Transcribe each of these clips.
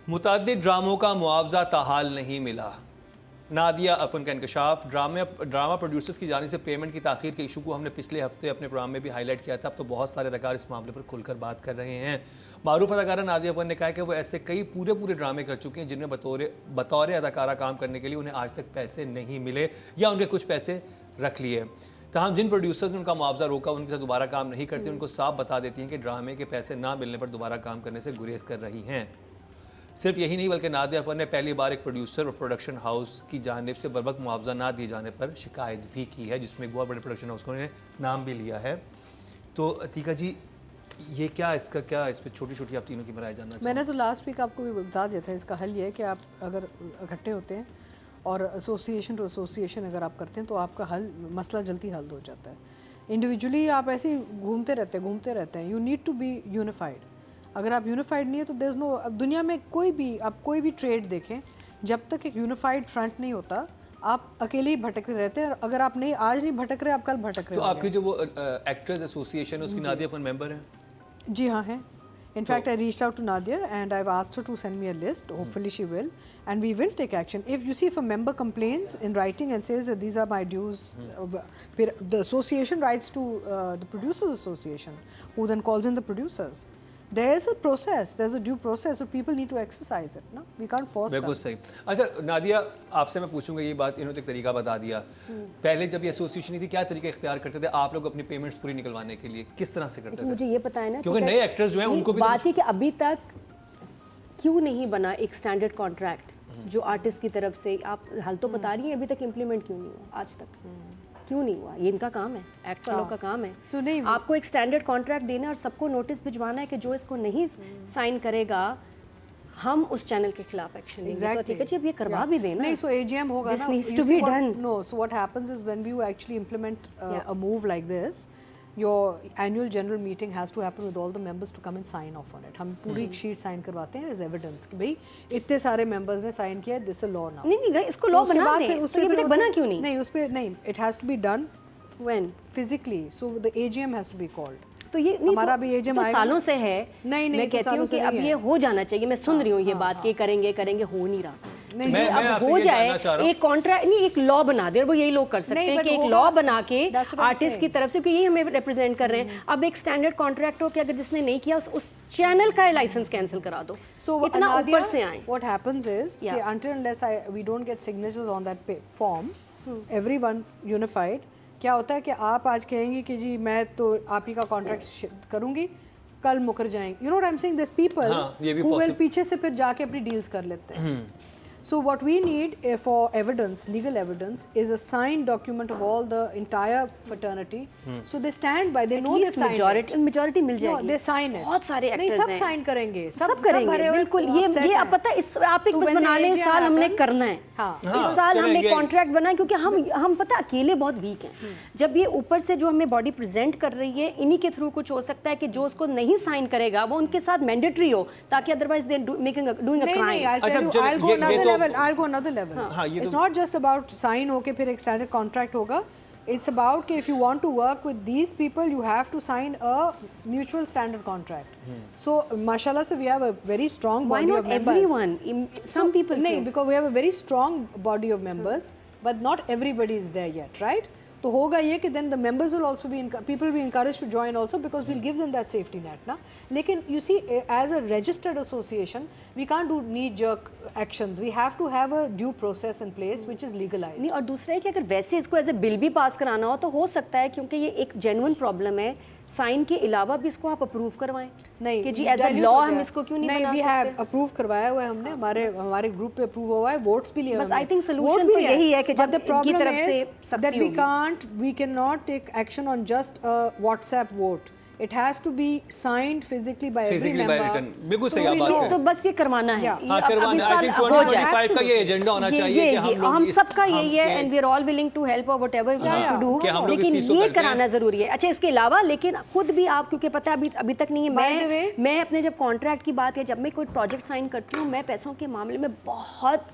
متعدد ڈراموں کا معاوضہ تاحال نہیں ملا. نادیہ افن کا انکشاف. ڈرامہ پروڈیوسرز کی جانب سے پیمنٹ کی تاخیر کے ایشو کو ہم نے پچھلے ہفتے اپنے پروگرام میں بھی ہائی لائٹ کیا تھا. اب تو بہت سارے اداکار اس معاملے پر کھل کر بات کر رہے ہیں. معروف اداکارہ نادیہ افن نے کہا کہ وہ ایسے کئی پورے ڈرامے کر چکے ہیں جن میں بطور اداکارہ کام کرنے کے لیے انہیں آج تک پیسے نہیں ملے یا ان کے کچھ پیسے رکھ لیے. تاہم جن پروڈیوسرز نے ان کا معاوضہ روکا ان کے ساتھ دوبارہ کام نہیں کرتے, ان کو صاف بتا دیتی ہیں کہ ڈرامے کے پیسے نہ ملنے پر دوبارہ کام کرنے سے گریز کر رہی ہیں. صرف یہی نہیں بلکہ نادیہ افن نے پہلی بار ایک پروڈیوسر اور پروڈکشن ہاؤس کی جانب سے بروقت معاوضہ نہ دیے جانے پر شکایت بھی کی ہے, جس میں ایک بہت بڑے پروڈکشن ہاؤس کو انہوں نے نام بھی لیا ہے. تو عتیقہ جی یہ کیا اس پہ چھوٹی چھوٹی آپ تینوں کی رائے جاننا چاہتے ہیں؟ میں نے تو لاسٹ ویک آپ کو بھی بتا دیا تھا. اس کا حل یہ ہے کہ آپ اگر اکٹھے ہوتے ہیں اور ایسوسیشن ٹو ایسوسیشن اگر آپ کرتے ہیں تو آپ کا مسئلہ جلدی حل ہو جاتا ہے. انڈیویجولی آپ ایسے ہی گھومتے رہتے ہیں. You need to be unified. اگر آپ یونیفائڈ نہیں ہے تو دیر از نو. اب دنیا میں کوئی بھی ٹریڈ دیکھیں, جب تک ایک یونیفائڈ فرنٹ نہیں ہوتا آپ اکیلے ہی بھٹکتے رہتے ہیں. اگر آپ آج نہیں بھٹک رہے آپ کل بھٹک رہے. تو آپ کی جو وہ ایکٹرز ایسوسیشن ہے اس کی نادیہ افن ممبر ہیں؟ جی ہاں ہیں. In fact, I reached out to Nadia and I've asked her to send me a list. Hopefully she will. And we will take action. If a member complains in writing and says that these are my dues, the association writes to the Producers Association, who then calls in the producers. There's a process, there's a due process, so people need to exercise it. No? We can't force them. بالکل صحیح. اچھا Nadia آپ سے میں پوچھوں گا یہ بات, انہوں نے ایک طریقہ بتا دیا. پہلے جب یہ ایسوسیشن نہیں تھی کیا طریقہ اختیار کرتے تھے آپ لوگ اپنی پیمنٹس پوری نکلوانے کے لیے, کس طرح سے کرتے تھے؟ مجھے یہ پتا ہے نا کیونکہ نئے ایکٹرز جو ہیں ان کو بھی بات ہے کہ ابھی تک کیوں نہیں بنا ایک سٹینڈرڈ کانٹریکٹ جو آرٹسٹ کی طرف سے. آپ حل تو بتا رہی ہیں ابھی تک امپلیمنٹ کیوں نہیں ہوا آج تک, کیوں نہیں ہوا؟ یہ ان کا کام ہے, ایکٹ والوں کا کام ہے. آپ کو ایک سٹینڈرڈ کانٹریکٹ دینا اور سب کو نوٹس بھجوانا ہے کہ جو اس کو نہیں سائن کرے گا ہم اس چینل کے خلاف ایکشن لیں گے. ٹھیک ہے جی, اب یہ کروا بھی دینا. نہیں, سو AGM ہوگا نا. This needs to be done. No, so what happens is when you actually implement a move like this, your annual general meeting has to happen with all the members to come and sign off on it. ہم پوری ایک sheet sign کرواتے ہیں as evidence کہ بھئی اتنے سارے members نے سائن کیا ہے, this is a law now. نہیں اس کو لاء بنا دیں. تو یہ ابھی بنا کیوں نہیں؟ نہیں اس پہ نہیں, it has to be done when physically, so the AGM has to be called. تو یہ ہمارا بھی AGM آئے سالوں سے ہے. میں کہتی ہوں کہ اب یہ ہو جانا چاہیے. میں سن رہی ہوں یہ بات کہ کریں گے ہو نہیں رہا. اب ہو جائے ایک کانٹریکٹ, نہیں ایک لاء بنا دے, اور وہ یہی لوگ کر سکتے ہیں کہ ایک لاء بنا کے آرٹسٹ کی طرف سے, کیونکہ یہی ہمیں ریپرزینٹ کر رہے ہیں. اب ایک سٹینڈرڈ کانٹریکٹ ہو کہ اگر جس نے نہیں کیا اس چینل کا لائسنس کینسل کرا دو. اتنا اوپر سے آئیں. What happens is کہ until unless we don't get signatures on that form, everyone unified, کیا ہوتا ہے کہ آپ آج کہیں گی کہ جی میں تو آپ ہی کا کانٹریکٹ کروں گی, کل مکر جائیں گے. You know what I'm saying? There's people who will پیچھے سے پھر جا کے اپنی ڈیلز کر لیتے ہیں. So what we need for evidence, legal evidence, is a signed document of all the entire fraternity. So they stand by, they know they've signed it. Majority مل جائے گی. No, they sign it. بہت سارے نہیں, actors ہیں. سب sign کریں گے. سب کریں گے بالکل. یہ آپ پتہ آپ ایک بس بنا لیں, سال ہم نے کرنا ہے. اس سال ہم ایک کانٹریکٹ بنائیں, کیونکہ ہم پتہ اکیلے بہت ویک ہیں. جب یہ اوپر سے جو ہمیں باڈی پریزنٹ کر رہی ہے انہی کے تھرو کچھ ہو سکتا ہے کہ جو اس کو نہیں سائن کرے گا وہ ان کے ساتھ مینڈیٹری ہو, تاکہ otherwise they doing a crime. I'll go another level. It's not just about sign ہو کے پھر ایک standard contract ہوگا. It's about کہ if you want to work with these people you have to sign a mutual standard contract. So mashallah se we have a very strong body of members. Why not everyone? Some people نہیں, because we have a very strong body of members, but not everybody is there yet, right? تو ہوگا یہ کہ then the members will also be people will be encouraged to join also, because we'll give them that safety net نا. لیکن you see as a registered association we can't do knee jerk actions. We have to have a due process in place which is legalized. نہیں, اور دوسرا ہے کہ اگر ویسے اس کو ایز اے بل بھی پاس کرانا ہو تو ہو سکتا ہے, کیونکہ یہ ایک جینوئن پرابلم ہے. سائن کے علاوہ بھی اس کو آپ اپروو کروائیں. نہیں کہ جی ایز اے لاء ہم اس کو کیوں نہیں بنا سکتے. we have اپروو کروایا ہوا ہے ہم نے, ہمارے گروپ پہ اپروو ہوا ہے, ووٹس بھی لیے. بس آئی تھنک سولوشن تو یہی ہے کہ جب ان کی طرف سے سختی ہوگی. we cannot take action on just a WhatsApp vote. It has to be signed physically by every member. بالکل صحیح بات ہے. تو بس یہ کروانا ہے. کروانا ہے. I think 2025 کا یہ ایجنڈا ہونا چاہیے کہ ہم سب کا یہی ہے, and we are all willing to help or whatever we need to do. لیکن یہ کرانا ضروری ہے. اچھا اس کے علاوہ لیکن خود بھی آپ, کیونکہ پتہ ابھی تک نہیں ہے, میں اپنے جب کانٹریکٹ کی بات ہے, جب میں کوئی پروجیکٹ سائن کرتی ہوں میں پیسوں کے معاملے میں بہت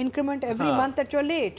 increment every month that you're late.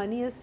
money is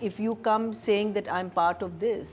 if you come saying that I'm part of this,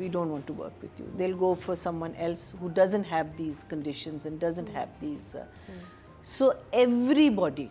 we don't want to work with you. They'll go for someone else who doesn't have these conditions and doesn't have these. So everybody,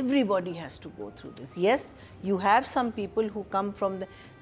Everybody has to go through this. Yes, you have some people who come from the,